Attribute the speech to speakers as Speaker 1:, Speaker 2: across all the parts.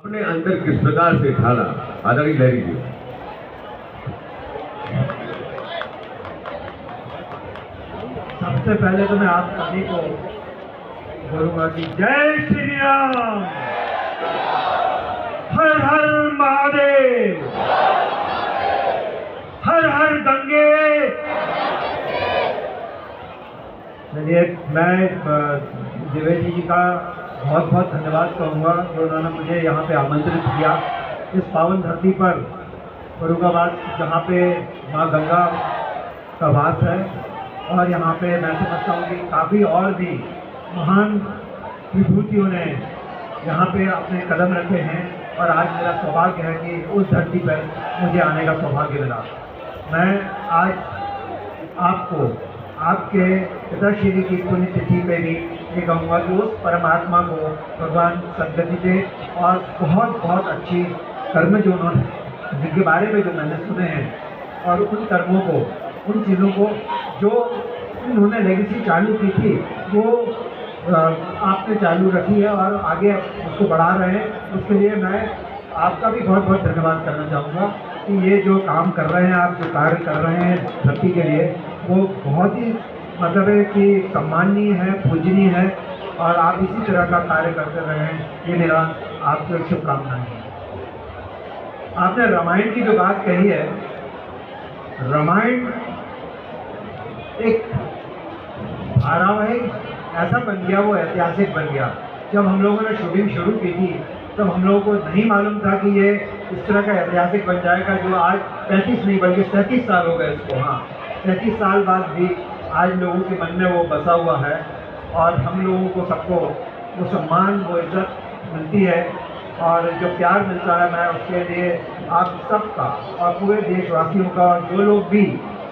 Speaker 1: अपने अंदर किस प्रकार से ढाला, आदरणीय लहरी जी।
Speaker 2: सबसे पहले तो मैं आप सभी को बोलूंगा कि जय श्री राम, हर हर महादेव, हर हर गंगे। चलिए, मैं द्विवेदी जी का बहुत बहुत धन्यवाद कहूँगा जो उन्होंने मुझे यहाँ पे आमंत्रित किया इस पावन धरती पर, फर्रुखाबाद, जहाँ पे माँ गंगा का वास है। और यहाँ पे मैं समझता हूँ कि काफ़ी और भी महान विभूतियों ने यहाँ पे अपने कदम रखे हैं और आज मेरा सौभाग्य है कि उस धरती पर मुझे आने का सौभाग्य मिला। मैं आज आपको आपके पिताश्री की पुण्यतिथि पे भी ये कहूँगा कि उस परमात्मा को भगवान सद्गति दे और बहुत बहुत अच्छी कर्म जो उन्होंने, जिनके बारे में जो मैंने सुने हैं, और उन कर्मों को, उन चीज़ों को जो उन्होंने लेगेसी चालू की थी वो आपने चालू रखी है और आगे उसको बढ़ा रहे हैं। उसके लिए मैं आपका भी बहुत बहुत धन्यवाद करना चाहूँगा कि ये जो काम कर रहे हैं आप, जो कार्य कर रहे हैं धरती के लिए, वो बहुत ही मतलब है कि सम्माननीय है, पूजनीय है और आप इसी तरह का कार्य करते रहें, ये मेरा आपको शुभकामनाएं हैं। आपने रामायण की जो बात कही है, रामायण एक धारावाहिक ऐसा बन गया, वो ऐतिहासिक बन गया। जब हम लोगों ने शूटिंग शुरू की थी तब हम लोगों को नहीं मालूम था कि ये इस तरह का ऐतिहासिक बन जाएगा, जो आज 35 नहीं बल्कि 37 साल हो गए इसको। हाँ, 37 साल बाद भी आज लोगों के मन में वो बसा हुआ है और हम लोगों को सबको वो सम्मान, वो इज्जत मिलती है और जो प्यार मिलता है, मैं उसके लिए आप सबका और पूरे देशवासियों का, और जो लोग भी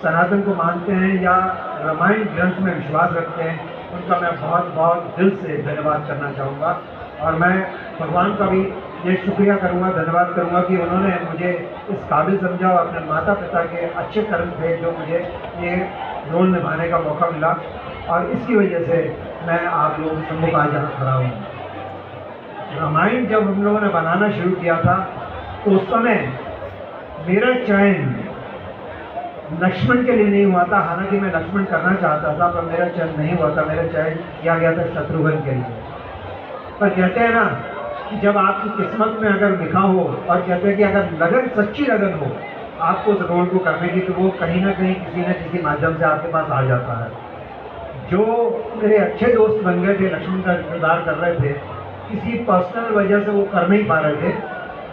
Speaker 2: सनातन को मानते हैं या रामायण ग्रंथ में विश्वास रखते हैं, उनका मैं बहुत बहुत दिल से धन्यवाद करना चाहूँगा। और मैं भगवान का भी ये शुक्रिया करूँगा, धन्यवाद करूँगा कि उन्होंने मुझे इस काबिल समझा और अपने माता पिता के अच्छे कर्म थे जो मुझे ये रोल निभाने का मौका मिला, और इसकी वजह से मैं आप लोगों के सम्मुख आज यहाँ खड़ा हूँ। रामायण जब हम लोगों ने बनाना शुरू किया था तो उस समय मेरा चयन लक्ष्मण के लिए नहीं हुआ था। हालांकि मैं लक्ष्मण करना चाहता था पर मेरा चयन नहीं हुआ था, मेरा चयन किया गया था शत्रुघ्न के लिए। पर कहते हैं ना कि जब आपकी किस्मत में अगर लिखा हो, और कहते हैं कि अगर लगन, सच्ची लगन हो आपको उस रोल को करने की, तो वो कहीं ना कहीं किसी न किसी माध्यम से आपके पास आ जाता है। जो मेरे अच्छे दोस्त बन गए थे, लक्ष्मण का किरदार कर रहे थे, किसी पर्सनल वजह से वो कर नहीं पा रहे थे,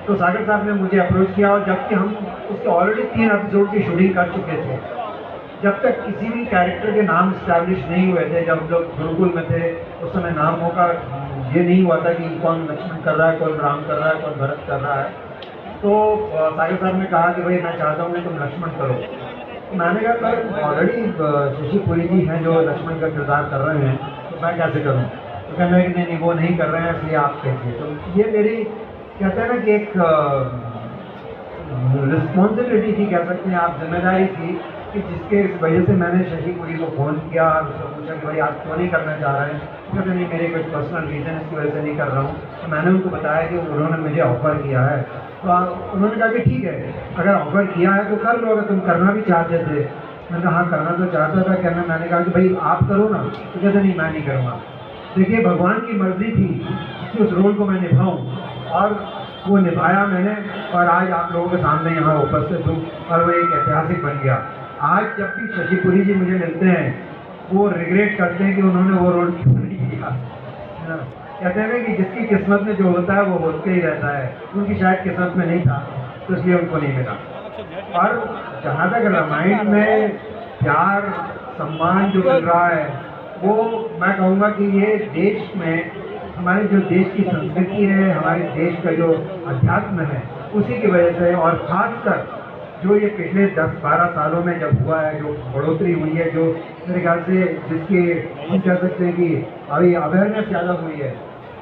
Speaker 2: तो सागर साहब ने मुझे अप्रोच किया, और जबकि हम उसके ऑलरेडी 3 एपिसोड की शूटिंग कर चुके थे, जब तक किसी भी कैरेक्टर के नाम इस्टेब्लिश नहीं हुए थे, जब हम लोग गुरुकुल में थे उस समय नामों का ये नहीं हुआ था कि कौन लक्ष्मण कर रहा है, कौन राम कर रहा है, कौन भरत कर रहा है। तो सागर साहब ने कहा कि भाई मैं चाहता हूँ कि तुम लक्ष्मण करो। तो मैंने कहा सर ऑलरेडी शशि पुरी जी हैं जो लक्ष्मण का किरदार कर रहे हैं, तो मैं कैसे करूँ? तो कहने लगे नहीं, वो नहीं कर रहे हैं इसलिए आप कहिए। तो ये मेरी, कहते हैं ना कि एक रिस्पॉन्सिबिलिटी थी, कह सकते हैं आप, जिम्मेदारी थी, कि जिसके वजह से मैंने शशि पुरी को फ़ोन किया और उससे पूछा कि भाई आप क्यों नहीं करना चाह रहे हैं? कहते नहीं, मेरे कुछ पर्सनल रीज़न इसकी वजह से नहीं कर रहा हूँ। तो मैंने उनको बताया कि उन्होंने मुझे ऑफ़र किया है। तो उन्होंने कहा कि ठीक है, अगर ऑफ़र किया है तो कर लो, अगर तुम करना भी चाहते थे। मैंने कहा हाँ करना तो चाहता था। कहना, मैंने कहा कि भाई आप करो ना। तो कहते नहीं, मैं नहीं करूँगा। देखिए, भगवान की मर्ज़ी थी कि उस रोल को मैं निभाऊँ और वो निभाया मैंने, और आज आप लोगों के सामने यहाँ उपस्थित हूँ और वो एक ऐतिहासिक बन गया। आज जब भी शशि पुरी जी मुझे मिलते हैं वो रिग्रेट करते हैं कि उन्होंने वो रोल क्यों नहीं किया। कहते हैं कि जिसकी किस्मत में जो होता है वो होते ही रहता है, उनकी शायद किस्मत में नहीं था तो इसलिए उनको नहीं मिला। और जहाँ तक रामायण में प्यार, सम्मान जो मिल रहा है, वो मैं कहूँगा कि ये देश में हमारे जो देश की संस्कृति है, हमारे देश का जो अध्यात्म है, उसी की वजह से, और ख़ासकर जो ये पिछले 10-12 सालों में जब हुआ है, जो बढ़ोतरी हुई है, जो मेरे ख्याल से जिसकी हम कह सकते हैं कि अभी अवेयरनेस ज़्यादा हुई है,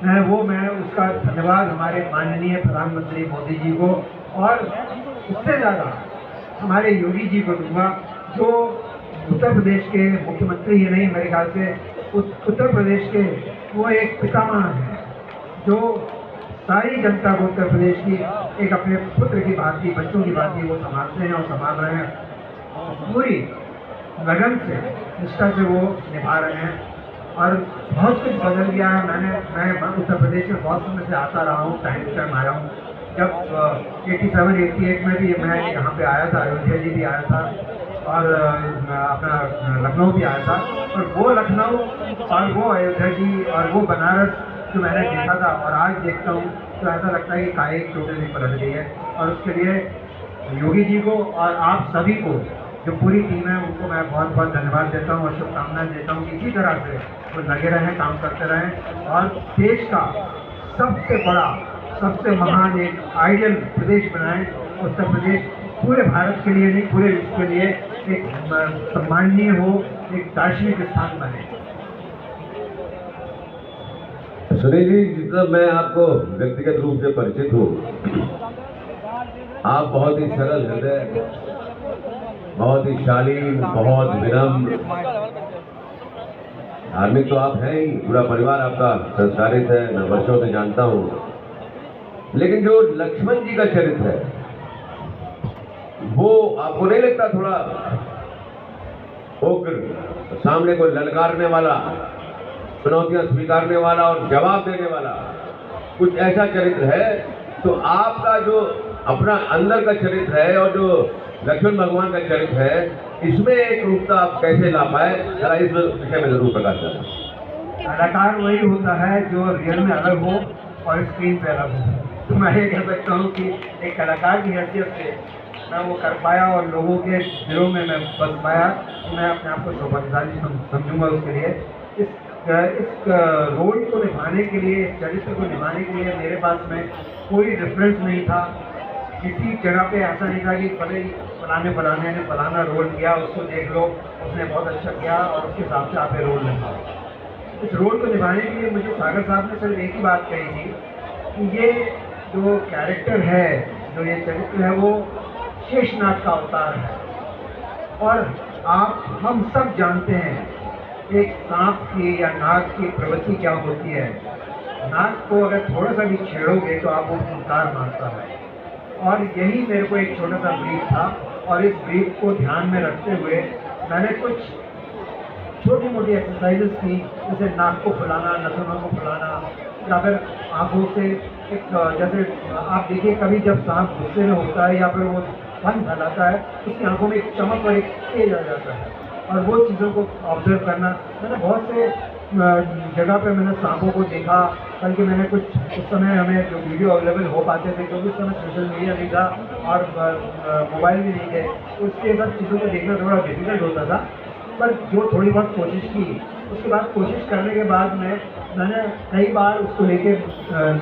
Speaker 2: मैं उसका धन्यवाद हमारे माननीय प्रधानमंत्री मोदी जी को और उससे ज़्यादा हमारे योगी जी को दूंगा, जो उत्तर प्रदेश के मुख्यमंत्री ही नहीं, मेरे ख्याल से उत्तर प्रदेश के वो एक पितामह हैं, जो सारी जनता को उत्तर प्रदेश की एक अपने पुत्र की भांति, बच्चों की भांति वो संभालते हैं और संभाल रहे हैं। पूरी लगन से, निष्ठा से वो निभा रहे हैं और बहुत कुछ बदल गया है। मैं उत्तर प्रदेश में बहुत समय से आता रहा हूँ, टाइम टू टाइम आया हूँ। जब 87-88 में भी मैं यहाँ पे आया था, अयोध्या जी भी आया था और अपना लखनऊ भी आया था। और वो लखनऊ और वो अयोध्या जी और वो बनारस जो मैंने देखा था और आज देखता हूँ तो ऐसा लगता है कि काया एक टोटली पलट गई है। और उसके लिए योगी जी को और आप सभी को, जो पूरी टीम है, उनको मैं बहुत बहुत धन्यवाद देता हूँ और शुभकामनाएं देता हूँ कि इसी तरह से वो लगे रहें, काम करते रहें और देश का सबसे बड़ा, सबसे महान एक आइडियल प्रदेश बनाएं। उत्तर प्रदेश पूरे भारत के लिए नहीं, पूरे विश्व के लिए एक सम्माननीय हो, एक दार्शनिक स्थान बने।
Speaker 1: सुनील जी, जितना मैं आपको व्यक्तिगत रूप से परिचित हूँ, आप बहुत ही सरल हृदय, बहुत ही शालीन, बहुत विनम्र, धार्मिक तो आप हैं ही, पूरा परिवार आपका संस्कारित है, मैं वर्षों से जानता हूँ। लेकिन जो लक्ष्मण जी का चरित्र है, वो आपको नहीं लगता थोड़ा उग्र, सामने को ललकारने वाला, चुनौतियां स्वीकारने वाला और जवाब देने वाला, कुछ ऐसा चरित्र है? तो आपका जो अपना अंदर का चरित्र है और जो लक्ष्मण भगवान का चरित्र है, इसमें एक रूपता आप कैसे ला पाए, जरा इस विषय में जरूर प्रकाश डालें।
Speaker 2: कलाकार वही होता है जो रियल में अलग हो और स्क्रीन पे अलग हो। तो मैं ये कह सकता हूँ कि एक कलाकार की हैसियत से मैं वो कर पाया और लोगों के दिलों में मैं बस पाया, तो मैं अपने आप को सौभाग्यशाली समझूंगा उसके लिए। इस रोल को निभाने के लिए, इस चरित्र को निभाने के लिए मेरे पास में कोई रेफरेंस नहीं था। किसी जगह पे ऐसा नहीं था कि फलाने ने फलाना रोल किया, उसको देख लो, उसने बहुत अच्छा किया और उसके हिसाब से आप ये रोल निभाओ। इस रोल को निभाने के लिए मुझे सागर साहब ने सिर्फ एक ही बात कही थी कि ये जो कैरेक्टर है, जो ये चरित्र है, वो शेषनाग का अवतार है। और हम सब जानते हैं एक सांप की या नाग की प्रवृत्ति क्या होती है। नाग को अगर थोड़ा सा भी छेड़ोगे तो आप वो फुंकार मारता है। और यही मेरे को एक छोटा सा ब्रीफ था और इस ब्रीफ को ध्यान में रखते हुए मैंने कुछ छोटी मोटी एक्सरसाइजेस की, जैसे नाक को फुलाना, नथुनों को फुलाना, या फिर आँखों से एक, जैसे आप देखिए कभी जब सांप गुस्से में होता है या फिर वो फन फैलाता है, उसकी आंखों में एक चमक और एक तेज आ जाता है। और वो चीज़ों को ऑब्जर्व करना, मैंने बहुत से जगह पे मैंने सांपों को देखा। बल्कि मैंने कुछ उस समय हमें जो वीडियो अवेलेबल हो पाते थे, क्योंकि उस समय सोशल मीडिया नहीं था और मोबाइल भी नहीं थे, तो उसके सब चीज़ों को देखना थोड़ा डिफिकल्ट होता था। पर जो थोड़ी बहुत कोशिश की, उसके बाद कोशिश करने के बाद मैंने कई बार उसको लेके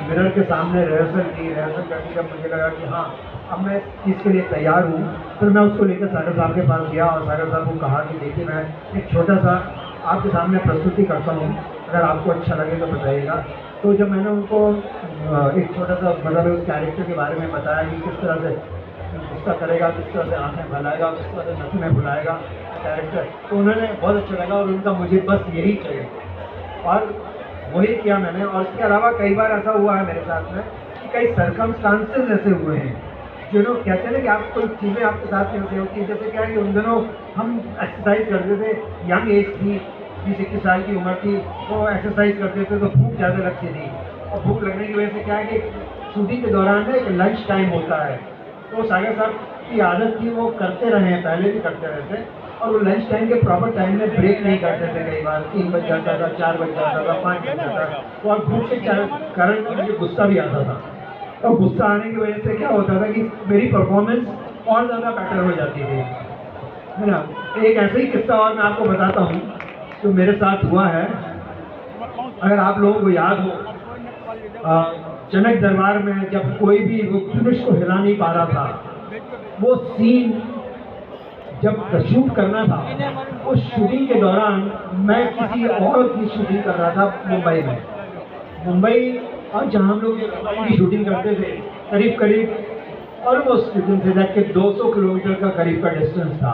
Speaker 2: मिरर के सामने रिहर्सल करके जब मुझे लगा कि हाँ अब मैं चीज़ के लिए तैयार हूँ, फिर मैं उसको लेकर सागर साहब के पास गया और सागर साहब को कहा कि देखिए मैं एक छोटा सा आपके सामने प्रस्तुति करता हूँ, अगर आपको अच्छा लगे तो बताइएगा। तो जब मैंने उनको एक छोटा सा मतलब उस कैरेक्टर के बारे में बताया कि किस तरह से गुस्सा करेगा, किस तरह से आँखें फैलाएगा, किस तरह से नथुने फुलाएगा कैरेक्टर, तो उन्होंने बहुत अच्छा लगा और उनका मुझे बस यही चाहिए और वही किया मैंने। और इसके अलावा कई बार ऐसा हुआ है मेरे साथ में कि कई सर्कमस्टांसेस ऐसे हुए हैं जो लोग कहते हैं ना कि आप कोई चीज़ें आपके साथ में होती है। जैसे क्या है कि उन दिनों हम एक्सरसाइज करते थे, यंग एज थी, 20-21 साल की उम्र थी, तो एक्सरसाइज करते थे तो भूख ज़्यादा लगती थी। और भूख लगने की वजह से क्या है कि शूटिंग के दौरान ना एक लंच टाइम होता है, तो सागर साहब की आदत थी वो करते रहे हैं, पहले भी करते रहते, और वो लंच टाइम के प्रॉपर टाइम में ब्रेक नहीं करते थे। कई बार 3 बज जाता था, 4 बज जाता था, 5 बज जाता था, तो और भूख के कारण मुझे गुस्सा भी आता था। और गुस्सा आने की वजह से क्या होता था कि मेरी परफॉर्मेंस और ज़्यादा बेटर हो जाती थी, है ना। एक ऐसा ही किस्सा और मैं आपको बताता हूँ जो मेरे साथ हुआ है। अगर आप लोगों को याद हो, जनक दरबार में जब कोई भी वो धनुष को हिला नहीं पा रहा था, वो सीन जब शूट करना था, उस शूटिंग के दौरान मैं किसी और की शूटिंग कर रहा था मुंबई और जहाँ हम लोग की शूटिंग करते थे, करीब ऑलमोस्ट से जाके 200 किलोमीटर का करीब का डिस्टेंस था।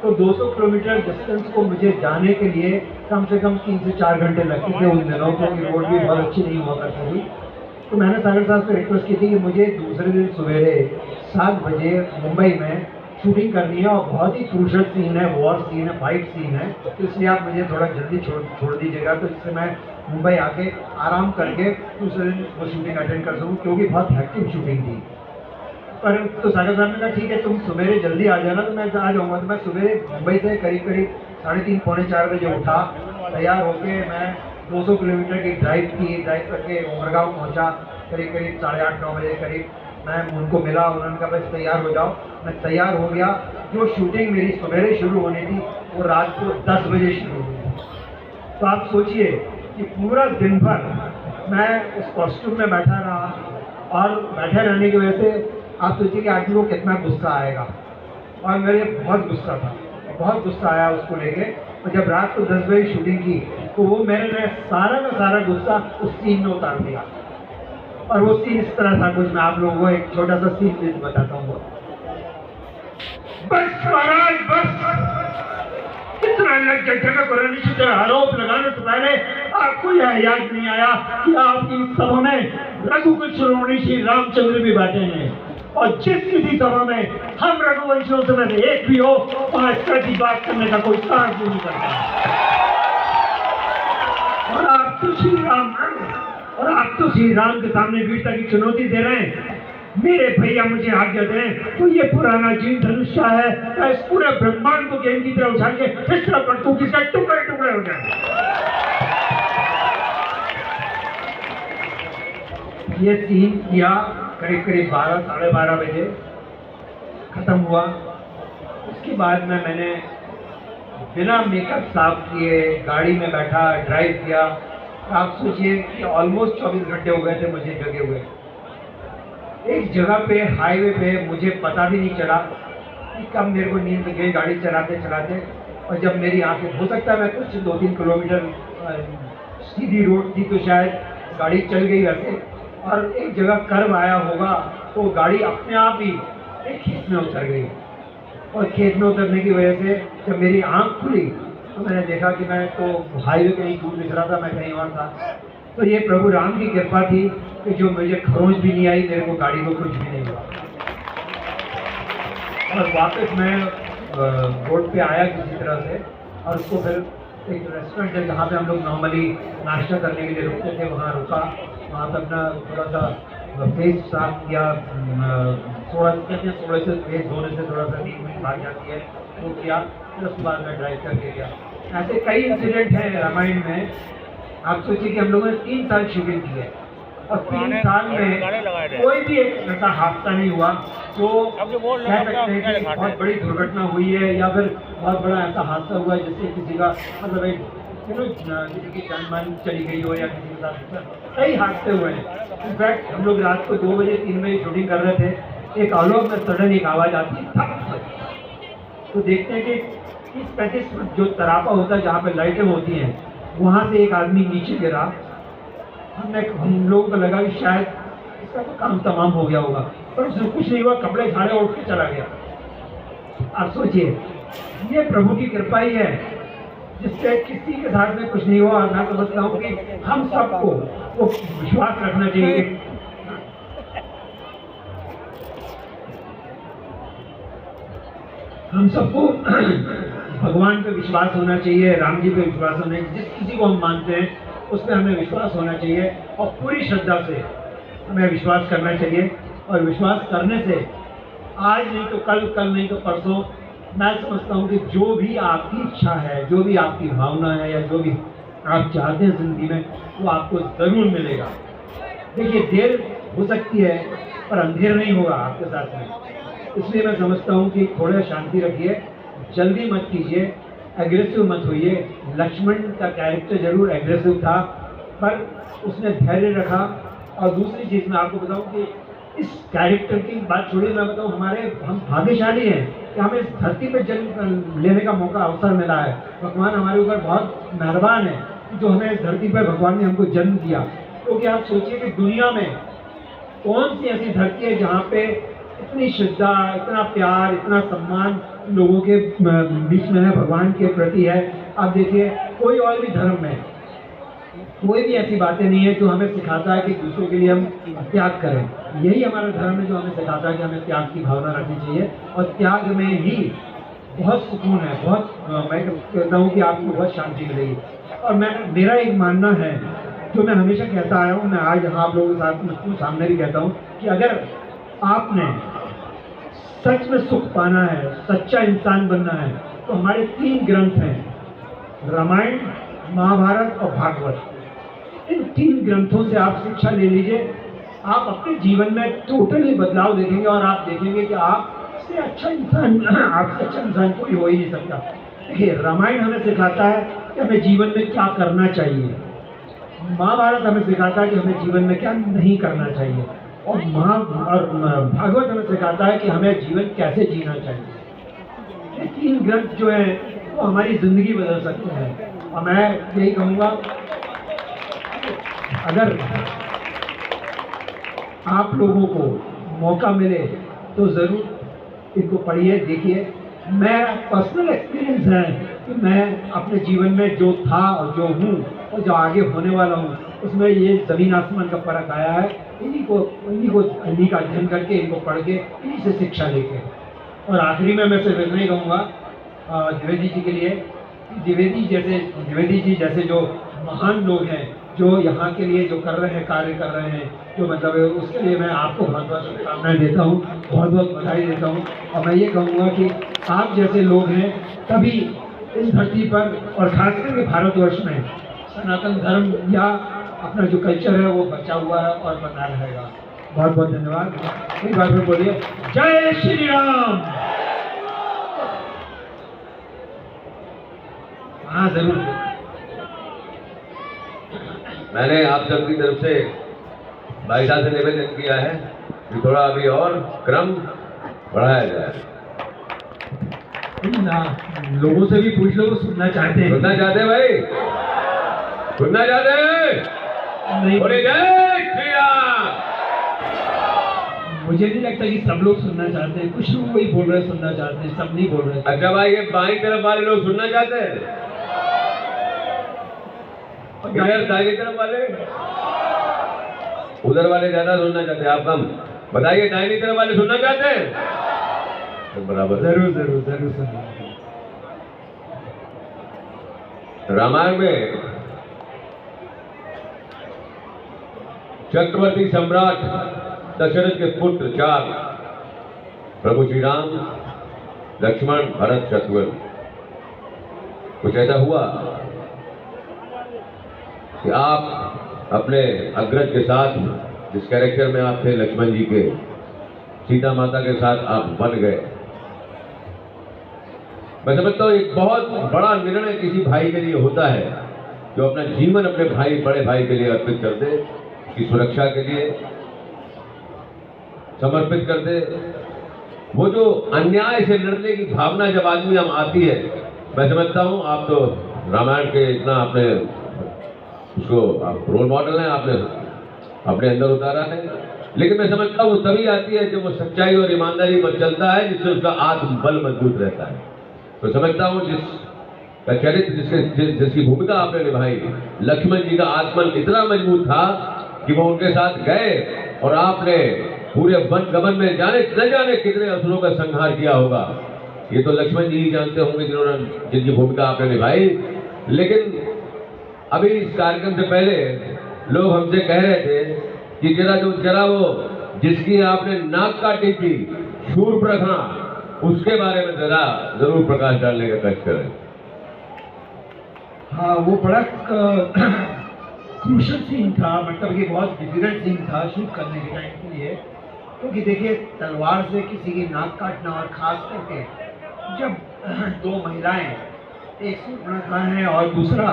Speaker 2: तो 200 किलोमीटर डिस्टेंस को मुझे जाने के लिए कम से कम 3 से 4 घंटे लगते थे उन दिनों, क्योंकि रोड भी बहुत अच्छी नहीं हुआ करती थी। तो मैंने सागर साहब से रिक्वेस्ट की थी कि मुझे दूसरे दिन सवेरे 7 बजे मुंबई में शूटिंग करनी है और बहुत ही क्रूशल सीन है, वॉर सीन है, फाइट सीन है, तो इसलिए आप मुझे थोड़ा जल्दी छोड़ दीजिएगा, तो इससे मैं मुंबई आके आराम करके दूसरे दिन वो शूटिंग अटेंड कर सकूँ, क्योंकि बहुत हेक्टिक शूटिंग थी। पर तो सागर साहब ने कहा ठीक है, तुम सवेरे जल्दी आ जाना, तो मैं आ जाऊँगा। तो मैं सवेरे मुंबई से करीब 3:30 पौने 4 बजे उठा, तैयार होके मैं 200 किलोमीटर की ड्राइव करके उमरगांव पहुँचा। करीब 8:30-9 बजे करीब मैं उनको मिला, उन्होंने कहा बस तैयार हो जाओ। मैं तैयार हो गया। जो शूटिंग मेरी सवेरे शुरू होनी थी वो रात को 10 बजे शुरू हुई। तो आप सोचिए कि पूरा दिन भर मैं उस कॉस्ट्यूम में बैठा रहा, और बैठे रहने की वजह से आप सोचिए कि आदमी को कितना गुस्सा आएगा, और मेरे बहुत गुस्सा था, बहुत गुस्सा आया उसको लेके। और जब रात को 10 बजे शूटिंग की तो वो मैंने सारा का सारा गुस्सा उस सीन में उतार दिया। और वो सीन इस तरह था कुछ, मैं आप लोगों को एक छोटा सा सीन बताता हूँ। बस महाराज बस, इतना लग जगह पुरानी से आरोप लगाने से पहले आपको यह याद नहीं आया कि आपकी सभा में रघुकुल शिरोमणि श्री रामचंद्र भी बैठे हैं, और जिस किसी सभा में हम रघुवंशियों से में एक भी हो, वहां इस तरह की बात करने का कोई साहस नहीं करता। और आप तो श्री राम के सामने वीरता की चुनौती दे रहे हैं। मेरे भैया मुझे आज्ञा दें तो ये पुराना जीन धनुष्य है, मैं इस पूरे ब्रह्मांड को गेंद की तरह उछाल के इस तरह पटकूं कि इसका टुकड़े टुकड़े हो जाए। ये सीन किया, करीब 12 साढ़े 12 बजे खत्म हुआ। उसके बाद में मैंने बिना मेकअप साफ किए गाड़ी में बैठा, ड्राइव किया। आप सोचिए कि ऑलमोस्ट 24 घंटे हो गए थे मुझे जगे हुए। एक जगह पे हाईवे पे मुझे पता भी नहीं चला कि कब मेरे को नींद गई गाड़ी चलाते चलाते। और जब मेरी आंखें, हो सकता है मैं कुछ 2-3 किलोमीटर सीधी रोड थी तो शायद गाड़ी चल गई वैसे, और एक जगह कर्व आया होगा तो गाड़ी अपने आप ही एक खेत में उतर गई। और खेत में उतरने की वजह से जब मेरी आंख खुली तो मैंने देखा कि मैं तो हाईवे कहीं दूर दिख रहा था, मैं कहीं और था। तो ये प्रभु राम की कृपा थी कि जो मुझे खरोंच भी नहीं आई, मेरे को गाड़ी को कुछ भी नहीं हुआ। और वापस मैं रोड पे आया किसी तरह से, और उसको फिर एक रेस्टोरेंट है जहाँ पे हम लोग नॉर्मली नाश्ता करने के लिए रुकते थे, वहाँ रुका। वहाँ पे अपना थोड़ा सा फेस साफ किया, थोड़े से फेस धोने से थोड़ा सा नींद में भाग जाती है, वो किया। फिर उसके बाद मैं ड्राइव करके गया। ऐसे कई इंसिडेंट हैं रामायण में। आप सोचिए कि हम लोगों ने 3 साल शूटिंग की है, और 3 साल में कोई भी एक ऐसा हादसा नहीं हुआ जो कह सकते हैं कि बहुत बड़ी दुर्घटना हुई है, या फिर बहुत बड़ा ऐसा हादसा हुआ है जिससे किसी का मतलब एक किसी की जान मान चली गई हो, या किसी के साथ कई हादसे हुए हैं। इनफैक्ट हम लोग रात को 2 बजे 3 बजे शूटिंग कर रहे थे, एक आलोक में सडन एक आवाज़ आती है, तो देखते हैं कि 30-35 फुट जो तरापा होता है जहाँ पे लाइटें होती हैं, वहाँ से एक आदमी नीचे गिरा। हम लोगों को लगा कि शायद इसका तो काम तमाम हो गया होगा, पर उसमें कुछ नहीं हुआ, कपड़े झाड़े उठ के चला गया। आप सोचिए, ये प्रभु की कृपा ही है जिससे किसी के साथ में कुछ नहीं हुआ। और मैं समझता हूँ कि हम सबको वो विश्वास रखना चाहिए। हम सबको भगवान पे विश्वास होना चाहिए, राम जी पे विश्वास होना चाहिए, जिस किसी को हम मानते हैं उस पर हमें विश्वास होना चाहिए, और पूरी श्रद्धा से हमें विश्वास करना चाहिए। और विश्वास करने से आज नहीं तो कल, कल नहीं तो परसों, मैं समझता हूँ कि जो भी आपकी इच्छा है, जो भी आपकी भावना है, या जो भी आप चाहते हैं जिंदगी में, वो आपको ज़रूर मिलेगा। देखिए, देर हो सकती है पर अंधेर नहीं होगा आपके साथ में। इसलिए मैं समझता हूँ कि थोड़ा शांति रखिए, जल्दी मत कीजिए, एग्रेसिव मत होइए। लक्ष्मण का कैरेक्टर जरूर एग्रेसिव था, पर उसने धैर्य रखा। और दूसरी चीज़ मैं आपको बताऊँ कि इस कैरेक्टर की बात छोड़िए, मैं बताऊँ हम भाग्यशाली हैं कि हमें इस धरती पर जन्म लेने का मौका, अवसर मिला है। भगवान हमारे ऊपर बहुत मेहरबान है जो हमें इस धरती पर भगवान ने हमको जन्म दिया। क्योंकि आप सोचिए कि दुनिया में कौन सी ऐसी धरती है जहाँ पे इतनी श्रद्धा, इतना प्यार, इतना सम्मान लोगों के बीच में है, भगवान के प्रति है। आप देखिए, कोई और भी धर्म में कोई भी ऐसी बातें नहीं है जो हमें सिखाता है कि दूसरों के लिए हम त्याग करें। यही हमारा धर्म है जो हमें सिखाता है कि हमें त्याग की भावना रखनी चाहिए, और त्याग में ही बहुत सुकून है, बहुत मैं कहता हूँ कि आपको बहुत शांति मिलेगी। और मेरा एक मानना है जो मैं हमेशा कहता आया हूँ, मैं आज यहाँ आप लोगों के साथ सामने भी कहता हूँ कि अगर आपने सच में सुख पाना है, सच्चा इंसान बनना है, तो हमारे 3 ग्रंथ हैं, रामायण, महाभारत और भागवत। इन 3 ग्रंथों से आप शिक्षा ले लीजिए, आप अपने जीवन में टोटली बदलाव देखेंगे और आप देखेंगे कि आपसे अच्छा इंसान कोई हो ही नहीं सकता। देखिए, रामायण हमें सिखाता है कि हमें जीवन में क्या करना चाहिए, महाभारत हमें सिखाता है कि हमें जीवन में क्या नहीं करना चाहिए, और भागवत हमें सिखाता है कि हमें जीवन कैसे जीना चाहिए। ये 3 ग्रंथ जो है वो हमारी जिंदगी बदल सकते हैं। और मैं यही कहूँगा, अगर आप लोगों को मौका मिले तो ज़रूर इनको पढ़िए, देखिए। मेरा पर्सनल एक्सपीरियंस है कि मैं अपने जीवन में जो था और जो हूँ और जो आगे होने वाला हूँ, उसमें ये ज़मीन आसमान का फ़र्क आया है। इन्हीं का अध्ययन करके, इनको पढ़ के, इन्हीं से शिक्षा लेके। और आखिरी में मैं सिर्फ इतना ही कहूँगा द्विवेदी जी के लिए, द्विवेदी जी जैसे जो महान लोग हैं, जो यहाँ के लिए जो कर रहे हैं, कार्य कर रहे हैं, जो मतलब उसके लिए मैं आपको बहुत बहुत शुभकामनाएं देता हूँ, बहुत बहुत बधाई देता हूँ। और मैं ये कहूँगा कि आप जैसे लोग हैं तभी इस धरती पर, और खास करके भारतवर्ष में, सनातन धर्म या अपना जो कल्चर है वो बचा हुआ है और बना रहेगा। बहुत बहुत धन्यवाद। एक बार फिर बोलिए, जय श्री राम। हाँ जरूर।
Speaker 1: मैंने आप सबकी तरफ से भाई साहब से निवेदन किया है कि थोड़ा अभी और क्रम बढ़ाया जाए।
Speaker 2: लोगों से भी पूछ लो, सुनना चाहते हैं?
Speaker 1: सुनना चाहते हैं भाई? सुनना चाहते हैं?
Speaker 2: नहीं,
Speaker 1: बोले जय श्री राम।
Speaker 2: मुझे नहीं लगता कि सब लोग सुनना चाहते हैं। कुछ लोग वही बोल रहे हैं, सुनना चाहते हैं, सब नहीं बोल रहे।
Speaker 1: अच्छा भाई, ये बाईं तरफ वाले लोग सुनना चाहते हैं? दाहिनी तरफ वाले? उधर वाले ज्यादा सुनना चाहते हैं, आप कम। बताइए, दाहिनी तरफ वाले सुनना चाहते हैं? तो बराबर।
Speaker 2: जरूर जरूर जरूर सुनना।
Speaker 1: रामायण में चक्रवर्ती सम्राट दशरथ के पुत्र 4, प्रभु श्री राम, लक्ष्मण, भरत, शत्रुघ्न। कुछ ऐसा हुआ कि आप अपने अग्रज के साथ, जिस कैरेक्टर में आप थे लक्ष्मण जी के, सीता माता के साथ आप बन गए। मैं समझता हूँ एक बहुत बड़ा निर्णय किसी भाई के लिए होता है जो अपना जीवन अपने भाई, बड़े भाई के लिए अर्पित कर दे, उसकी सुरक्षा के लिए समर्पित कर दे। वो जो अन्याय से लड़ने की भावना जब आदमी हम आती है, मैं समझता हूँ आप तो रामायण के इतना आपने उसको आप रोल मॉडल हैं, आपने अपने अंदर उतारा है। लेकिन मैं समझता हूँ वो तभी आती है जब वो सच्चाई और ईमानदारी पर चलता है, जिससे उसका आत्मबल मजबूत रहता है। तो समझता हूँ जिसका चरित्र, जिसकी भूमिका आपने निभाई, लक्ष्मण जी का आत्मबल इतना मजबूत था कि वो उनके साथ गए और आपने पूरे वन गमन में न जाने कितने असुरों का संहार किया होगा। ये तो लक्ष्मण जी ही जानते होंगे जिनकी भूमिका आपने निभाई। लेकिन अभी इस कार्यक्रम से पहले लोग हमसे कह रहे थे कि जरा वो जिसकी आपने नाक काटी थी, शूर्पणखा, उसके बारे में जरा जरूर प्रकाश डालने का कष्ट करें।
Speaker 2: हाँ, वो बड़ा क्रूशल सीन था, मतलब कि बहुत डिफिकल्ट सीन था शूट करने के टाइम के लिए। क्योंकि देखिए, तलवार से किसी की नाक काटना, और खास करके जब 2 महिलाएं, एक शूर्पणखा है और दूसरा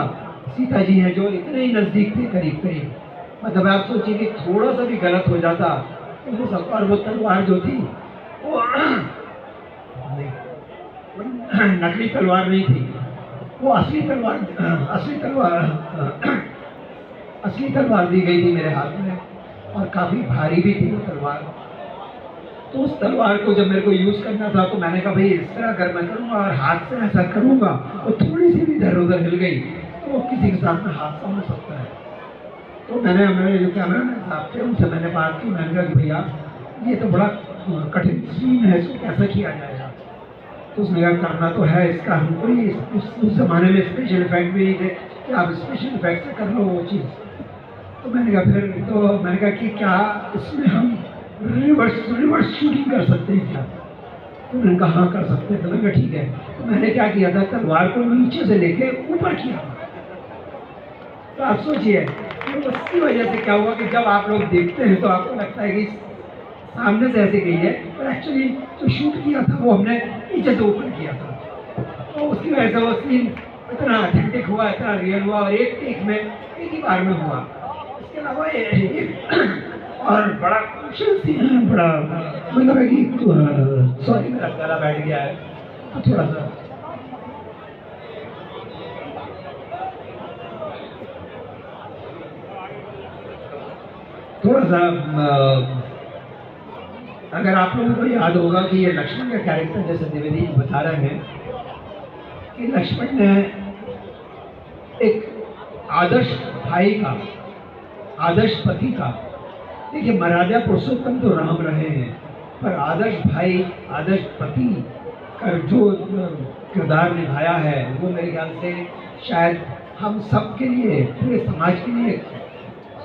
Speaker 2: सीता जी हैं, जो इतने ही नज़दीक थे, करीब करीब, मतलब आप सोचिए कि थोड़ा सा भी गलत हो जाता तो वो सब, और वो तलवार जो थी वो नकली तलवार नहीं थी, वो असली तलवार दी गई थी मेरे हाथ में, और काफ़ी भारी भी थी वो तलवार। तो उस तलवार को जब मेरे को यूज़ करना था तो मैंने कहा भाई इस तरह अगर मैं करूँगा और हाथ से ऐसा करूँगा और थोड़ी सी भी इधर उधर हिल गई तो तो किसी के साथ में हादसा हो सकता है। तो मेरे जो कैमरामैन साहब थे उनसे मैंने बात की, मैंने कहा कि भैया ये तो बड़ा कठिन सीन है, इसको कैसे किया जाएगा। तो उसने कहा करना तो है इसका, हमको ही उस ज़माने में स्पेशल इफेक्ट भी नहीं थे कि आप स्पेशल इफेक्ट से कर लो वो चीज़। तो मैंने कहा कि क्या इसमें हम रिवर्स शूटिंग कर सकते हैं क्या? तो मैंने कहा हाँ कर सकते हैं। तो मैंने कहा ठीक है। तो मैंने क्या किया था, तलवार को नीचे से लेके ऊपर किया। तो आप सोचिए कि उसकी वजह से क्या हुआ कि जब आप लोग देखते हैं तो आपको लगता है कि सामने से ऐसे गई है, पर एक्चुअली जो शूट किया था वो हमने नीचे से ऊपर किया था। तो उसकी वजह से वो सीन इतना ऑथेंटिक हुआ, इतना रियल हुआ, और एक टेक में एक ही बार में हुआ। इसके अलावा और बड़ा क्वेश्चन सीन है, बड़ा मतलब है कि सॉरी मेरा गला बैठ गया है तो थोड़ा सा अगर आप लोगों को याद होगा कि ये लक्ष्मण का कैरेक्टर जैसे द्विवेदी जी बता रहे हैं कि लक्ष्मण ने एक आदर्श भाई का, आदर्श पति का, देखिए मर्यादा पुरुषोत्तम तो राम रहे हैं, पर आदर्श भाई, आदर्श पति का जो किरदार निभाया है वो मेरे ख्याल से शायद हम सब के लिए, पूरे समाज के लिए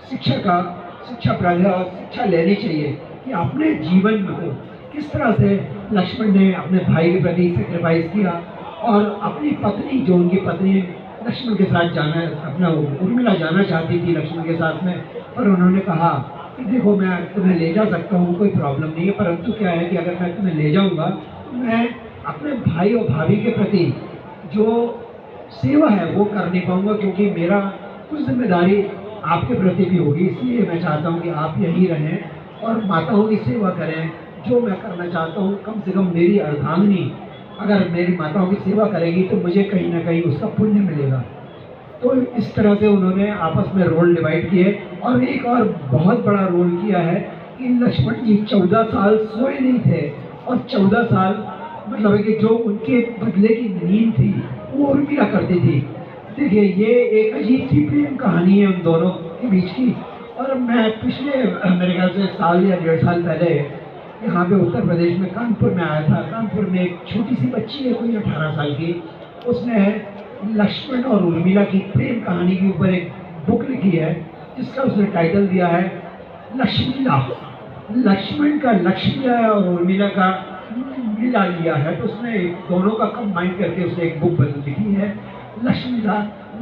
Speaker 2: शिक्षा प्रजा और शिक्षा लेनी चाहिए कि अपने जीवन में किस तरह से लक्ष्मण ने अपने भाई के प्रति सेक्रीफाइस किया, और अपनी पत्नी, जो उनकी पत्नी लक्ष्मण के साथ जाना, अपना उर्मिला जाना चाहती थी लक्ष्मण के साथ में, और उन्होंने कहा कि देखो मैं तुम्हें ले जा सकता हूँ, कोई प्रॉब्लम नहीं है, परंतु क्या है कि अगर मैं तुम्हें ले जाऊँगा तो मैं अपने भाई और भाभी के प्रति जो सेवा है वो कर नहीं पाऊँगा, क्योंकि मेरा कुछ जिम्मेदारी आपके प्रति भी होगी। इसलिए मैं चाहता हूँ कि आप यहीं रहें और माताओं की सेवा करें। जो मैं करना चाहता हूँ, कम से कम मेरी अर्धांगिनी अगर मेरी माताओं की सेवा करेगी तो मुझे कहीं ना कहीं उसका पुण्य मिलेगा। तो इस तरह से उन्होंने आपस में रोल डिवाइड किए, और एक और बहुत बड़ा रोल किया है कि लक्ष्मण जी 14 साल सोए नहीं थे, और 14 साल मतलब है कि जो उनके बदले की नींद थी वो उर्मिला करती थी। देखिए ये एक अजीब सी प्रेम कहानी है उन दोनों के बीच की। और मैं पिछले मेरे ख्याल से साल या 1.5 साल पहले यहाँ पे उत्तर प्रदेश में कानपुर में आया था। कानपुर में एक छोटी सी बच्ची है, कोई 18 साल की, उसने लक्ष्मण और उर्मिला की प्रेम कहानी के ऊपर एक बुक लिखी है जिसका उसने टाइटल दिया है लक्ष्मीला। लक्ष्मण का लक्ष्मी है और उर्मिला का मिला लिया है, तो उसने दोनों का कंबाइन करके उसने एक बुक लिखी है लक्ष्मीला।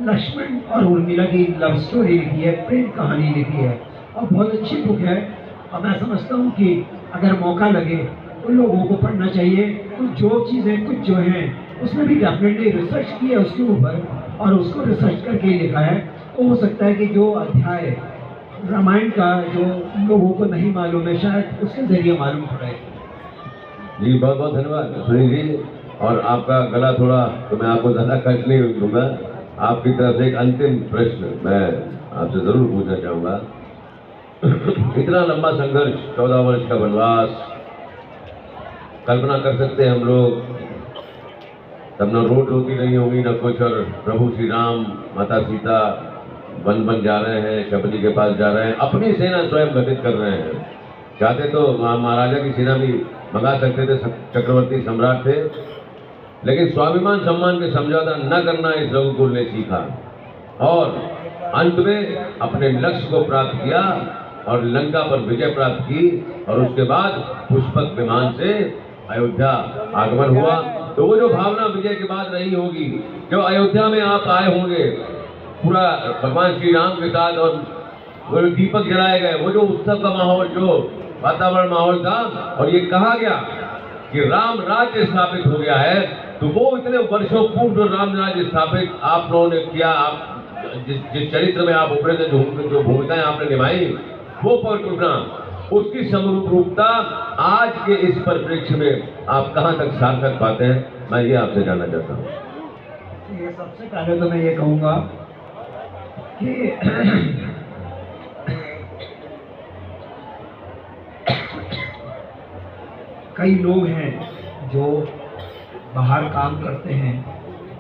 Speaker 2: लक्ष्मण और उर्मिला की लव स्टोरी लिखी है, प्रेम कहानी लिखी है, और बहुत अच्छी बुक है। और मैं समझता हूँ कि अगर मौका लगे तो लोगों को पढ़ना चाहिए। तो जो चीज़ें कुछ जो हैं उसने भी डेफिनेटली रिसर्च की है उसके ऊपर, और उसको रिसर्च करके लिखा है। तो हो सकता है कि जो अध्याय रामायण का जो लोगों को नहीं मालूम है शायद उसके जरिए मालूम पड़े।
Speaker 1: जी बहुत बहुत धन्यवाद सुनील जी। और आपका गला थोड़ा, तो मैं आपको ज़्यादा कष्ट नहीं दूंगा। आपकी तरफ से एक अंतिम प्रश्न मैं आपसे ज़रूर पूछना चाहूँगा। इतना लंबा संघर्ष, 14 वर्ष का वनवास, कल्पना कर सकते हैं हम लोग, तब न रोड होती नहीं होगी न कुछ, और प्रभु श्री राम, माता सीता वन बन जा रहे हैं, शबरी के पास जा रहे हैं, अपनी सेना स्वयं गठित कर रहे हैं। चाहते तो महाराजा की सेना भी मंगा सकते थे, चक्रवर्ती सम्राट थे, लेकिन स्वाभिमान सम्मान के समझौता न करना इस रघुकुल ने सीखा, और अंत में अपने लक्ष्य को प्राप्त किया और लंका पर विजय प्राप्त की, और उसके बाद पुष्पक विमान से अयोध्या आगमन हुआ। तो वो जो भावना विजय के बाद रही होगी, जो अयोध्या में आप आए होंगे, पूरा भगवान श्री राम के साथ, और वो दीपक जलाए गए, वो जो उत्सव का माहौल, जो वातावरण माहौल था, और ये कहा गया कि राम राज्य स्थापित हो गया है, तो वो इतने वर्षों पूर्व जो राम राज्य स्थापित आप लोगों ने किया, आप जिस चरित्र में आप उभरे थे, जो भूमिकाएं आपने निभाई, वो परिकल्पना, उसकी समरूपता आज के इस परिप्रेक्ष्य में आप कहाँ तक सार्थक पाते हैं, मैं ये आपसे जानना चाहता हूँ।
Speaker 2: ये सबसे पहले तो मैं ये कहूँगा कि कई लोग हैं जो बाहर काम करते हैं,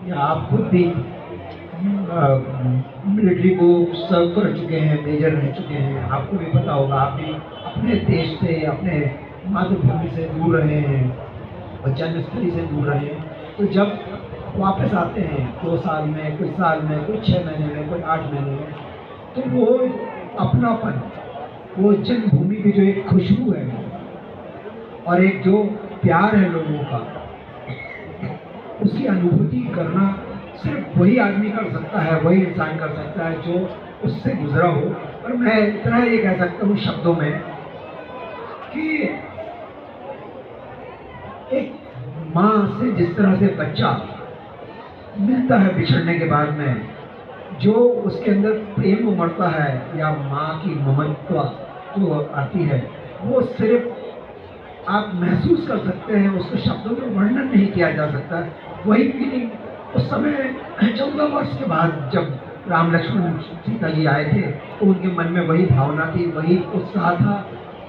Speaker 2: या आप खुद भी मिलिट्री को सर्व कर चुके हैं, मेजर रह चुके हैं। आपको भी पता होगा, आप भी अपने देश से, अपने मातृभूमि से दूर रहे हैं और जन्मस्थली से दूर रहे हैं। तो जब वापस आते हैं 2 साल में, कोई साल में, कोई 6 महीने में, कोई 8 महीने में, तो वो अपनापन, वो जन्मभूमि की जो एक खुशबू है और एक जो प्यार है लोगों का, उसकी अनुभूति करना सिर्फ वही आदमी कर सकता है, वही इंसान कर सकता है जो उससे गुजरा हो। और मैं इतना ये कह सकता हूँ शब्दों में कि एक माँ से जिस तरह से बच्चा मिलता है बिछड़ने के बाद में, जो उसके अंदर प्रेम उमड़ता है या माँ की ममता जो आती है, वो सिर्फ आप महसूस कर सकते हैं, उसको शब्दों में वर्णन नहीं किया जा सकता। वही फीलिंग उस समय 14 वर्ष के बाद जब राम लक्ष्मण सीता जी आए थे, तो उनके मन में वही भावना थी, वही उत्साह था।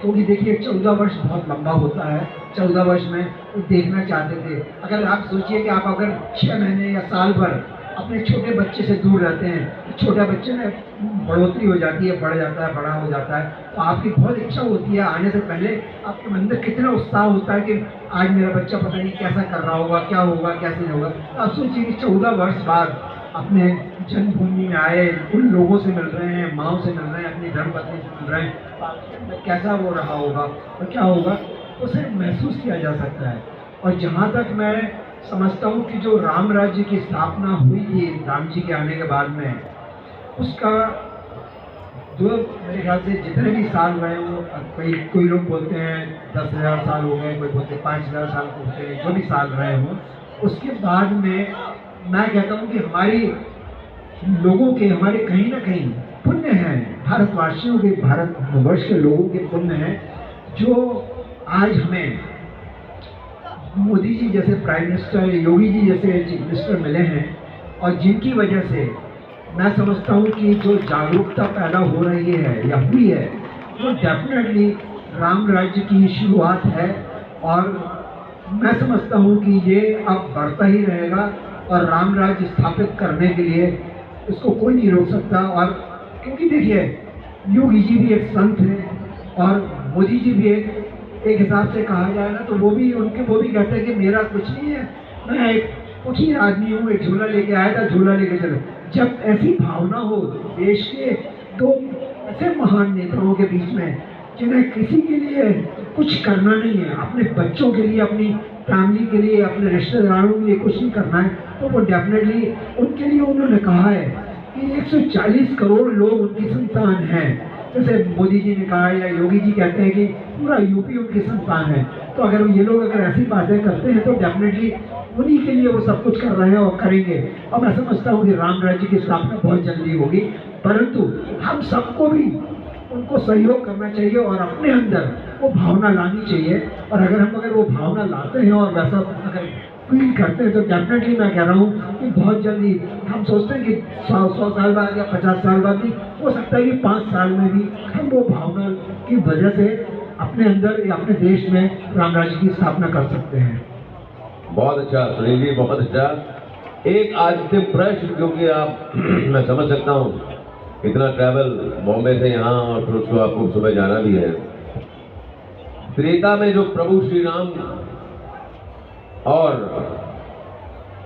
Speaker 2: क्योंकि देखिए 14 वर्ष बहुत लंबा होता है। 14 वर्ष में वो देखना चाहते थे। अगर आप सोचिए कि आप अगर 6 महीने या साल भर अपने छोटे बच्चे से दूर रहते हैं, तो छोटे बच्चे में बढ़ोतरी हो जाती है, बढ़ जाता है, बड़ा हो जाता है, तो आपकी बहुत इच्छा होती है आने से पहले आपके अंदर कितना उत्साह होता है कि आज मेरा बच्चा पता नहीं कैसा कर रहा होगा, क्या होगा, कैसे नहीं होगा। तो आप सोचिए कि 14 वर्ष बाद अपने जन्मभूमि में आए, उन लोगों से मिल रहे हैं, माँओं से मिल रहे हैं, अपनी धर्मपत्नी से मिल रहे हैं, तो कैसा वो रहा होगा और क्या होगा, उसे महसूस किया जा सकता है। और जहाँ तक मैं समझता हूँ कि जो राम राज्य की स्थापना हुई थी राम जी के आने के बाद में, उसका जो मेरे ख्याल से जितने भी साल रहे हो, कोई लोग बोलते हैं 10,000 साल हो गए, कोई बोलते हैं 5,000 साल बोलते हैं, जो भी साल रहे हो, उसके बाद में मैं कहता हूँ कि हमारी लोगों के, हमारे कहीं ना कहीं पुण्य हैं, भारतवासियों के, भारतवर्ष के लोगों के पुण्य हैं, जो आज हमें मोदी जी जैसे प्राइम मिनिस्टर, योगी जी जैसे चीफ मिनिस्टर मिले हैं, और जिनकी वजह से मैं समझता हूँ कि जो जागरूकता पैदा हो रही है या हुई है, वो डेफिनेटली राम राज्य की शुरुआत है। और मैं समझता हूँ कि ये अब बढ़ता ही रहेगा और राम राज्य स्थापित करने के लिए इसको कोई नहीं रोक सकता। और क्योंकि देखिए योगी जी भी एक संत हैं और मोदी जी भी एक हिसाब से कहा जाए ना, तो वो भी कहते हैं कि मेरा कुछ नहीं है, मैं एक कुछ आदमी हूँ, एक झोला लेके आया था, झोला लेके चलो। जब ऐसी भावना हो देश के 2 ऐसे महान नेताओं के बीच में, जिन्हें किसी के लिए कुछ करना नहीं है, अपने बच्चों के लिए, अपनी फैमिली के लिए, अपने रिश्तेदारों के लिए कुछ नहीं करना है, तो वो डेफिनेटली उनके लिए उन्होंने कहा है कि 140 करोड़ लोग उनकी संतान हैं। जैसे मोदी जी ने कहा या योगी जी कहते हैं कि पूरा यूपी उनकी संतान है। तो अगर ये लोग अगर ऐसी बातें करते हैं तो डेफिनेटली उन्हीं के लिए वो सब कुछ कर रहे हैं और करेंगे। और मैं समझता हूँ कि राम राज्य की स्थापना बहुत जल्दी होगी, परंतु हम सबको भी उनको सहयोग करना चाहिए और अपने अंदर वो भावना लानी चाहिए। और अगर वो भावना लाते हैं और वैसा अगर फील करते हैं तो डेफिनेटली मैं कह रहा हूँ कि बहुत जल्दी, हम सोचते हैं कि 100 साल बाद या 50 साल बाद भी हो सकता है कि 5 साल में भी हम वो भावना की वजह से अपने अंदर या अपने देश में राम राज्य की स्थापना कर सकते हैं।
Speaker 1: बहुत अच्छा सुनील जी, बहुत अच्छा। एक अंतिम प्रश्न, क्योंकि आप मैं समझ सकता हूँ इतना ट्रैवल बॉम्बे से यहाँ और फिर उसको आपको सुबह जाना भी है। त्रेता में जो प्रभु श्री राम और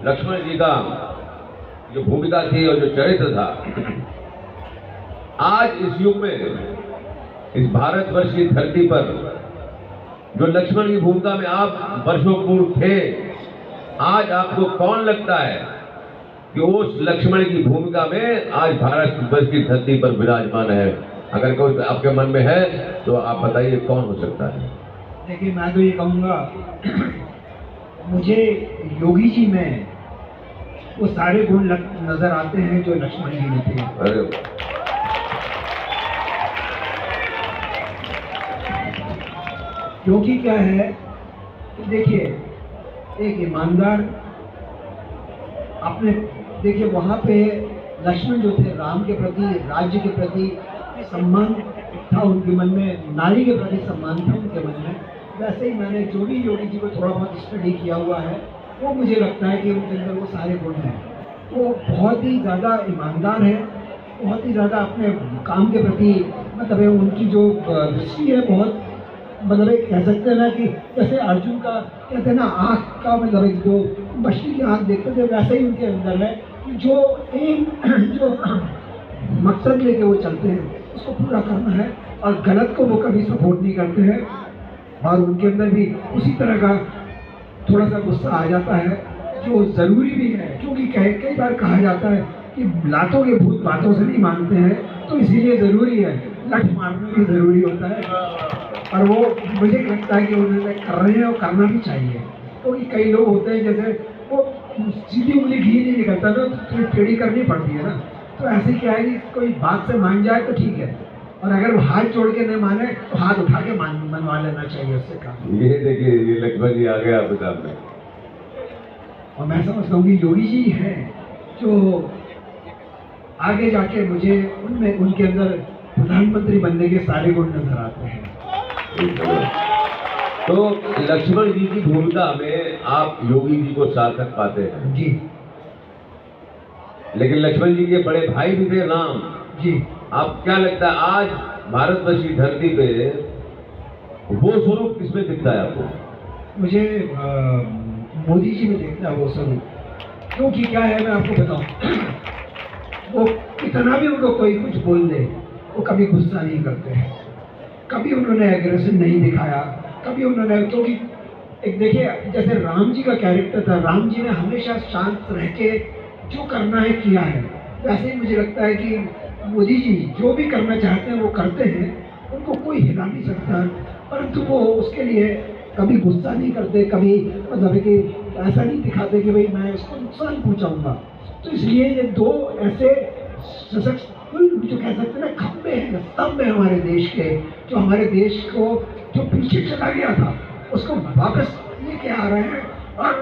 Speaker 1: लक्ष्मण जी का जो भूमिका थी और जो चरित्र था, आज इस युग में इस भारतवर्ष की धरती पर जो लक्ष्मण की भूमिका में आप वर्षों पूर्व थे, आज आपको कौन लगता है कि उस लक्ष्मण की भूमिका में आज भारतवर्ष की धरती पर विराजमान है? अगर कोई आपके मन में है तो आप बताइए कौन हो सकता है?
Speaker 2: देखिए, मैं तो ये कहूँगा, मुझे योगी जी में वो सारे गुण नजर आते हैं जो लक्ष्मण जी में थे। क्योंकि क्या है कि देखिए, एक ईमानदार, आपने देखिए वहाँ पे लक्ष्मण जो थे, राम के प्रति, राज्य के प्रति सम्मान था उनके मन में, नारी के प्रति सम्मान था उनके मन में। वैसे ही मैंने जो भी योगी जी को थोड़ा बहुत स्टडी किया हुआ है, वो मुझे लगता है कि उनके अंदर वो सारे गुण हैं। वो बहुत ही ज़्यादा ईमानदार है, बहुत ही ज़्यादा अपने काम के प्रति मतलब है उनकी जो दृष्टि है बहुत मतलब एक कह सकते हैं ना कि जैसे अर्जुन का कहते हैं ना आँख का मतलब एक जो मछली की आँख देखते थे वैसे ही उनके अंदर है कि जो एक जो मकसद लेके वो चलते हैं उसको पूरा करना है और गलत को वो कभी सपोर्ट नहीं करते हैं। और उनके अंदर भी उसी तरह का थोड़ा सा गुस्सा आ जाता है जो ज़रूरी भी है, क्योंकि कई बार कहा जाता है कि लातों के भूत बातों से नहीं मानते हैं, तो इसीलिए ज़रूरी है लठ मारना भी ज़रूरी होता है। और वो मुझे लगता है कि उन्होंने कर रहे हैं और करना भी चाहिए, क्योंकि कई लोग होते हैं जैसे वो सीधी उंगली घी नहीं निकलता ना तो टेढ़ी करनी पड़ती है ना, तो ऐसे क्या है कि कोई बात से मान जाए तो ठीक है, और अगर वो हाथ जोड़ के नहीं माने तो हाथ उठा के मनवा लेना चाहिए उससे काम।
Speaker 1: ये देखिए ये लक्ष्मण जी आ गया आपके सामने।
Speaker 2: और मैं समझता हूँ कि योगी जी हैं जो आगे जाके मुझे उनमें उनके अंदर प्रधानमंत्री बनने के सारे गुण नजर आते हैं।
Speaker 1: तो लक्ष्मण जी की भूमिका में आप योगी जी को सार्थक पाते हैं
Speaker 2: जी
Speaker 1: लेकिन लक्ष्मण जी के बड़े भाई भी थे राम
Speaker 2: जी।
Speaker 1: आप क्या लगता है आज भारतवर्ष की धरती पे वो स्वरूप किसमें दिखता है आपको?
Speaker 2: मुझे मोदी जी में देखता है वो स्वरूप, क्योंकि क्या है मैं आपको बताऊं वो कितना भी उनको कोई कुछ बोल दे वो कभी गुस्सा नहीं करते हैं, कभी उन्होंने एग्रेशन नहीं दिखाया, कभी उन्होंने क्योंकि एक देखिए जैसे राम जी का कैरेक्टर था, राम जी ने हमेशा शांत रह के जो करना है किया है, वैसे ही मुझे लगता है कि मोदी जी जो भी करना चाहते हैं वो करते हैं, उनको कोई हिला नहीं सकता, परंतु वो उसके लिए कभी गुस्सा नहीं करते, कभी मतलब कि ऐसा नहीं दिखाते कि भाई मैं इसको नुकसान पहुंचाऊंगा। तो इसलिए ये दो ऐसे सशक्त जो कह सकते हैं ना खंभे हैं, स्तंभ है हमारे देश के, जो हमारे देश को जो पीछे चला गया था उसको वापस लेके आ रहे हैं। और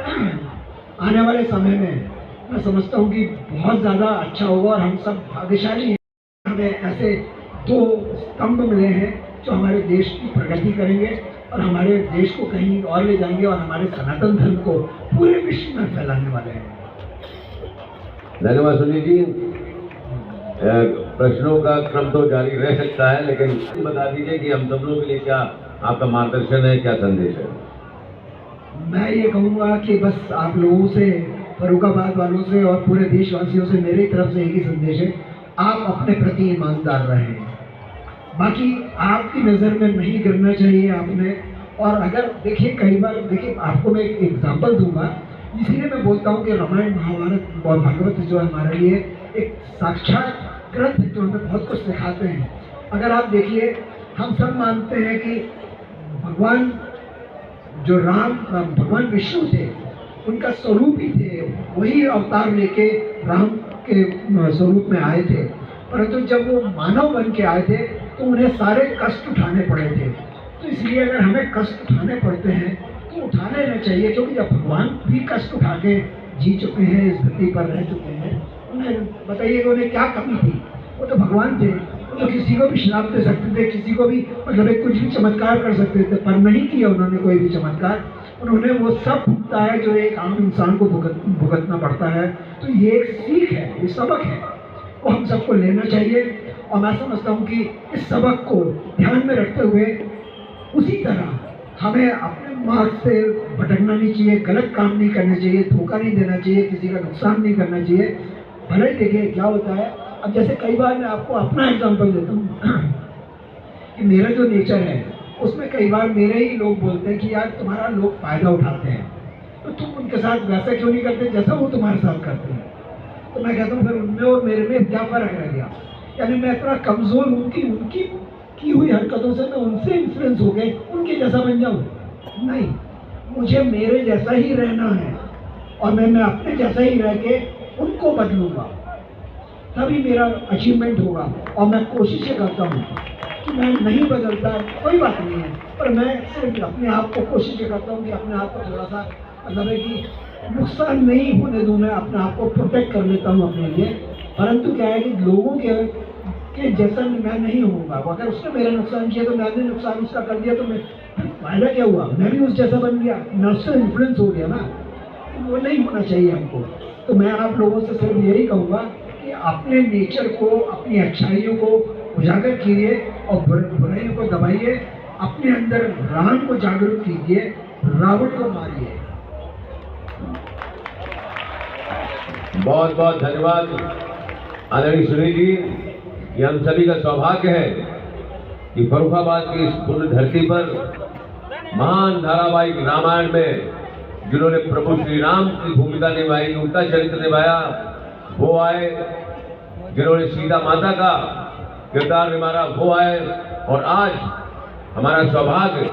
Speaker 2: आने वाले समय में मैं समझता हूँ कि बहुत ज़्यादा अच्छा होगा और हम सब भाग्यशाली हैं, हमें ऐसे दो स्तंभ मिले हैं जो हमारे देश की प्रगति करेंगे और हमारे देश को कहीं और ले जाएंगे और हमारे सनातन धर्म को पूरे विश्व में फैलाने वाले हैं।
Speaker 1: धन्यवाद सुनील जी। प्रश्नों का क्रम तो जारी रह सकता है लेकिन बता दीजिए कि हम सब लोगों के लिए क्या आपका मार्गदर्शन है, क्या संदेश है?
Speaker 2: मैं ये कहूँगा कि बस आप लोगों से, फर्रुखाबाद वालों से और पूरे देशवासियों से मेरी तरफ से एक ही संदेश है, आप अपने प्रति ईमानदार रहें, बाकी आपकी नज़र में नहीं गिरना चाहिए आपने। और अगर देखिए कई बार देखिए आपको मैं एक एग्जाम्पल दूंगा, इसीलिए मैं बोलता हूँ कि रामायण महाभारत और भागवत जो है हमारे लिए एक साक्षात ग्रंथ है जो हमें बहुत कुछ सिखाते हैं। अगर आप देखिए हम सब मानते हैं कि भगवान जो राम भगवान विष्णु थे उनका स्वरूप ही थे, वही अवतार लेके राम के स्वरूप में आए थे, परंतु जब वो मानव बन के आए थे तो उन्हें सारे कष्ट उठाने पड़े थे। तो इसलिए अगर हमें कष्ट उठाने पड़ते हैं तो उठा लेना चाहिए, क्योंकि जब भगवान भी कष्ट उठा के जी चुके हैं, इस धरती पर रह चुके हैं, उन्हें बताइए कि उन्हें क्या कमी थी? वो तो भगवान थे, वो तो किसी को भी श्राप दे सकते थे, किसी को भी मतलब एक कुछ भी चमत्कार कर सकते थे, पर नहीं किया उन्होंने कोई भी चमत्कार। उन्होंने वो सब भुगता है जो एक आम इंसान को भुगतना पड़ता है। तो ये एक सीख है, ये सबक है, वो हम सबको लेना चाहिए। और मैं समझता हूँ कि इस सबक को ध्यान में रखते हुए उसी तरह हमें अपने मार्ग से भटकना नहीं चाहिए, गलत काम नहीं करना चाहिए, धोखा नहीं देना चाहिए, किसी का नुकसान नहीं करना चाहिए। भले ही देखिए क्या होता है, अब जैसे कई बार मैं आपको अपना एग्जांपल देता हूँ कि मेरा जो नेचर है उसमें कई बार मेरे ही लोग बोलते हैं कि यार तुम्हारा लोग फ़ायदा उठाते हैं, तो तुम उनके साथ वैसा क्यों नहीं करते जैसा वो तुम्हारे साथ करते हैं। तो मैं कहता हूँ फिर उनमें और मेरे में क्या फ़र्क रह गया? यानी मैं इतना कमज़ोर हूँ कि उनकी की हुई हरकतों से मैं उनसे इन्फ्लुएंस हो गए उनके जैसा बन जाऊँ? नहीं, मुझे मेरे जैसा ही रहना है और मैं अपने जैसा ही रह के उनको बदलूँगा, तभी मेरा अचीवमेंट होगा। और मैं कोशिश करता हूँ कि मैं नहीं बदलता, कोई बात नहीं है, पर मैं सिर्फ अपने आप को कोशिश करता हूँ कि अपने आप को थोड़ा सा मतलब है कि नुकसान नहीं होने दूँ, मैं अपने आप को प्रोटेक्ट कर लेता हूँ अपने लिए। परंतु क्या है कि लोगों के जैसा मैं नहीं होऊंगा। अगर उसने मेरा नुकसान किया तो मैंने नुकसान उसका कर दिया तो मैं फायदा क्या हुआ? मैं भी उस जैसा बन गया, मैं उससे इन्फ्लुएंस हो गया ना, वो नहीं होना चाहिए हमको।
Speaker 3: तो मैं आप लोगों से सिर्फ यही कहूँगा कि अपने नेचर को, अपनी अच्छाइयों को उजागर कीजिए और बुराइयों को दबाइए, अपने अंदर राम को जागरूक कीजिए, रावण को मारिए।
Speaker 1: बहुत बहुत धन्यवाद आदरणीय सुनील जी। ये हम सभी का सौभाग्य है कि फर्रुखाबाद की इस पुण्य धरती पर महान धारावाहिक रामायण में जिन्होंने प्रभु श्री राम की भूमिका निभाई, उनका चरित्र निभाया, वो आए। जिन्होंने सीता माता का किरदार निभाया, वो आए। और आज हमारा सौभाग्य